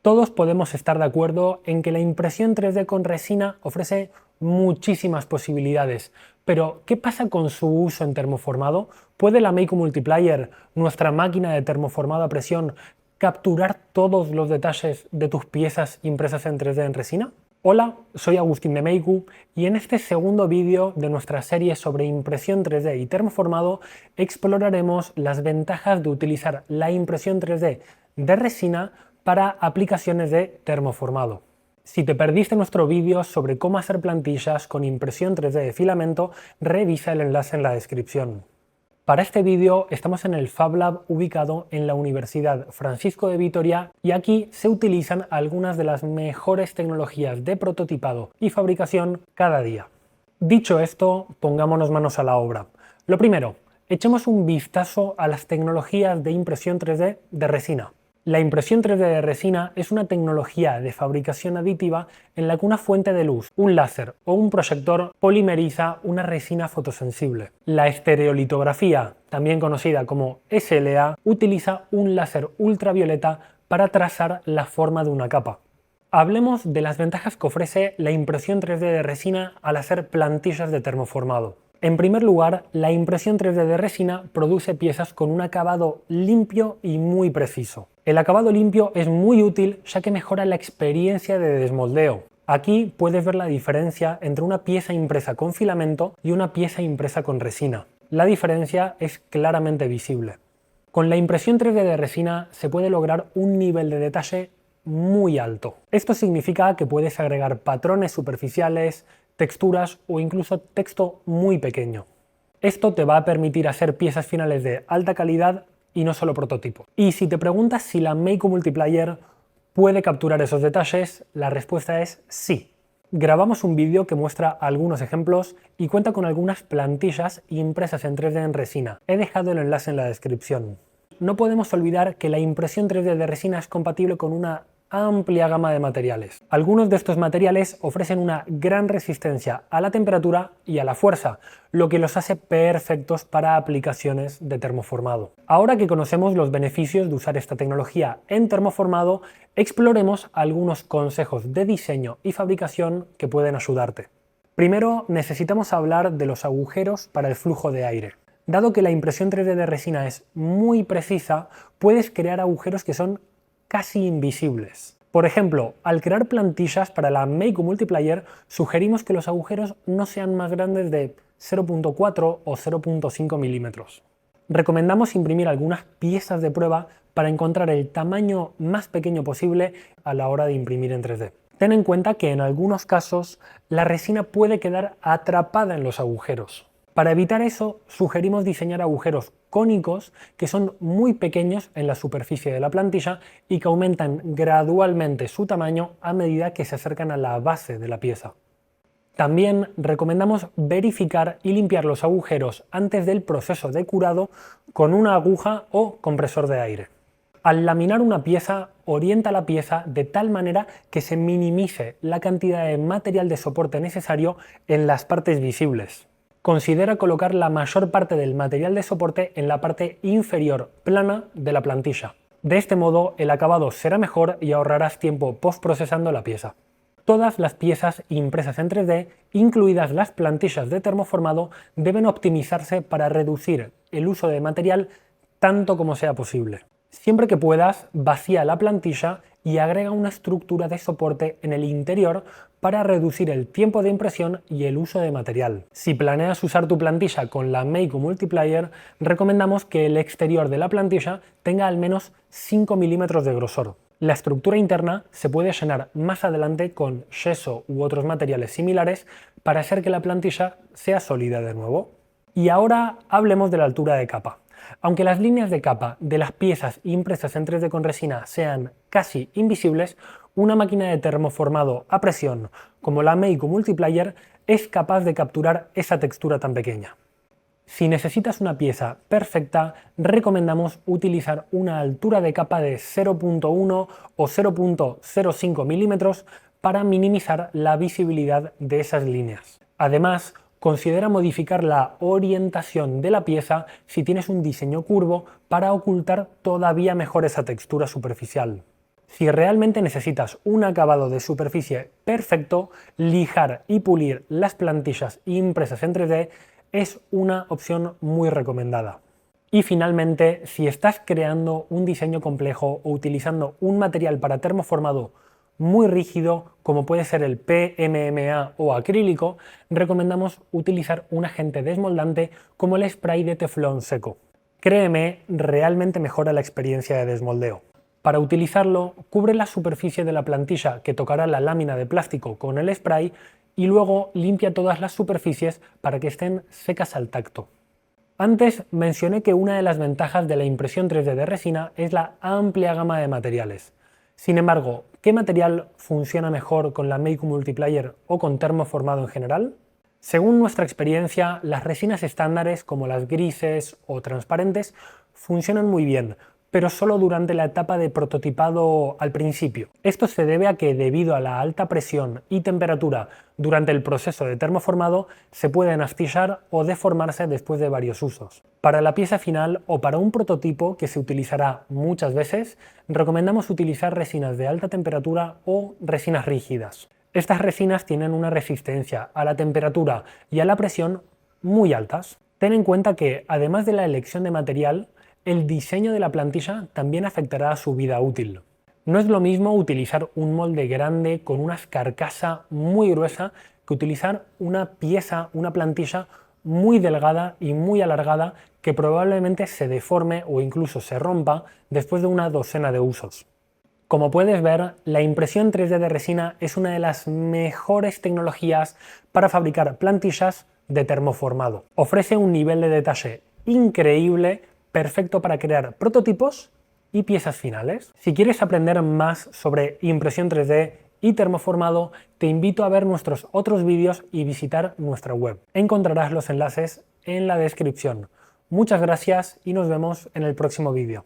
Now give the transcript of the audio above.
Todos podemos estar de acuerdo en que la impresión 3D con resina ofrece muchísimas posibilidades, pero ¿qué pasa con su uso en termoformado? ¿Puede la Meicu Multiplier, nuestra máquina de termoformado a presión, capturar todos los detalles de tus piezas impresas en 3D en resina? Hola, soy Agustín de Meicu y en este segundo vídeo de nuestra serie sobre impresión 3D y termoformado exploraremos las ventajas de utilizar la impresión 3D de resina para aplicaciones de termoformado. Si te perdiste nuestro vídeo sobre cómo hacer plantillas con impresión 3D de filamento, revisa el enlace en la descripción. Para este vídeo estamos en el Fab Lab ubicado en la Universidad Francisco de Vitoria y aquí se utilizan algunas de las mejores tecnologías de prototipado y fabricación cada día. Dicho esto, pongámonos manos a la obra. Lo primero, echemos un vistazo a las tecnologías de impresión 3D de resina. La impresión 3D de resina es una tecnología de fabricación aditiva en la que una fuente de luz, un láser o un proyector polimeriza una resina fotosensible. La estereolitografía, también conocida como SLA, utiliza un láser ultravioleta para trazar la forma de una capa. Hablemos de las ventajas que ofrece la impresión 3D de resina al hacer plantillas de termoformado. En primer lugar, la impresión 3D de resina produce piezas con un acabado limpio y muy preciso. El acabado limpio es muy útil ya que mejora la experiencia de desmoldeo. Aquí puedes ver la diferencia entre una pieza impresa con filamento y una pieza impresa con resina. La diferencia es claramente visible. Con la impresión 3D de resina se puede lograr un nivel de detalle muy alto. Esto significa que puedes agregar patrones superficiales, texturas o incluso texto muy pequeño. Esto te va a permitir hacer piezas finales de alta calidad y no solo prototipos. Y si te preguntas si la Meicu Multiplier puede capturar esos detalles, la respuesta es sí. Grabamos un vídeo que muestra algunos ejemplos y cuenta con algunas plantillas impresas en 3D en resina. He dejado el enlace en la descripción. No podemos olvidar que la impresión 3D de resina es compatible con una amplia gama de materiales. Algunos de estos materiales ofrecen una gran resistencia a la temperatura y a la fuerza, lo que los hace perfectos para aplicaciones de termoformado. Ahora que conocemos los beneficios de usar esta tecnología en termoformado, exploremos algunos consejos de diseño y fabricación que pueden ayudarte. Primero, necesitamos hablar de los agujeros para el flujo de aire. Dado que la impresión 3D de resina es muy precisa, puedes crear agujeros que son casi invisibles. Por ejemplo, al crear plantillas para la Meicu Multiplier, sugerimos que los agujeros no sean más grandes de 0.4 o 0.5 milímetros. Recomendamos imprimir algunas piezas de prueba para encontrar el tamaño más pequeño posible a la hora de imprimir en 3D. Ten en cuenta que en algunos casos la resina puede quedar atrapada en los agujeros. Para evitar eso, sugerimos diseñar agujeros cónicos que son muy pequeños en la superficie de la plantilla y que aumentan gradualmente su tamaño a medida que se acercan a la base de la pieza. También recomendamos verificar y limpiar los agujeros antes del proceso de curado con una aguja o compresor de aire. Al laminar una pieza, orienta la pieza de tal manera que se minimice la cantidad de material de soporte necesario en las partes visibles. Considera colocar la mayor parte del material de soporte en la parte inferior plana de la plantilla. De este modo, el acabado será mejor y ahorrarás tiempo postprocesando la pieza. Todas las piezas impresas en 3D, incluidas las plantillas de termoformado, deben optimizarse para reducir el uso de material tanto como sea posible. Siempre que puedas, vacía la plantilla y agrega una estructura de soporte en el interior para reducir el tiempo de impresión y el uso de material. Si planeas usar tu plantilla con la Meicu Multiplier, recomendamos que el exterior de la plantilla tenga al menos 5 milímetros de grosor. La estructura interna se puede llenar más adelante con yeso u otros materiales similares para hacer que la plantilla sea sólida de nuevo. Y ahora hablemos de la altura de capa. Aunque las líneas de capa de las piezas impresas en 3D con resina sean casi invisibles, una máquina de termoformado a presión como la Meicu Multiplier es capaz de capturar esa textura tan pequeña. Si necesitas una pieza perfecta, recomendamos utilizar una altura de capa de 0.1 o 0.05 milímetros para minimizar la visibilidad de esas líneas. Además, considera modificar la orientación de la pieza si tienes un diseño curvo para ocultar todavía mejor esa textura superficial. Si realmente necesitas un acabado de superficie perfecto, lijar y pulir las plantillas impresas en 3D es una opción muy recomendada. Y finalmente, si estás creando un diseño complejo o utilizando un material para termoformado muy rígido, como puede ser el PMMA o acrílico, recomendamos utilizar un agente desmoldante como el spray de teflón seco. Créeme, realmente mejora la experiencia de desmoldeo. Para utilizarlo, cubre la superficie de la plantilla que tocará la lámina de plástico con el spray y luego limpia todas las superficies para que estén secas al tacto. Antes mencioné que una de las ventajas de la impresión 3D de resina es la amplia gama de materiales. Sin embargo, ¿qué material funciona mejor con la Make Multiplier o con termoformado en general? Según nuestra experiencia, las resinas estándares como las grises o transparentes funcionan muy bien, pero solo durante la etapa de prototipado al principio. Esto se debe a que debido a la alta presión y temperatura durante el proceso de termoformado se pueden astillar o deformarse después de varios usos. Para la pieza final o para un prototipo que se utilizará muchas veces, recomendamos utilizar resinas de alta temperatura o resinas rígidas. Estas resinas tienen una resistencia a la temperatura y a la presión muy altas. Ten en cuenta que, además de la elección de material, el diseño de la plantilla también afectará a su vida útil. No es lo mismo utilizar un molde grande con una carcasa muy gruesa que utilizar una plantilla muy delgada y muy alargada que probablemente se deforme o incluso se rompa después de una docena de usos. Como puedes ver, la impresión 3D de resina es una de las mejores tecnologías para fabricar plantillas de termoformado. Ofrece un nivel de detalle increíble, perfecto para crear prototipos y piezas finales. Si quieres aprender más sobre impresión 3D y termoformado, te invito a ver nuestros otros vídeos y visitar nuestra web. Encontrarás los enlaces en la descripción. Muchas gracias y nos vemos en el próximo vídeo.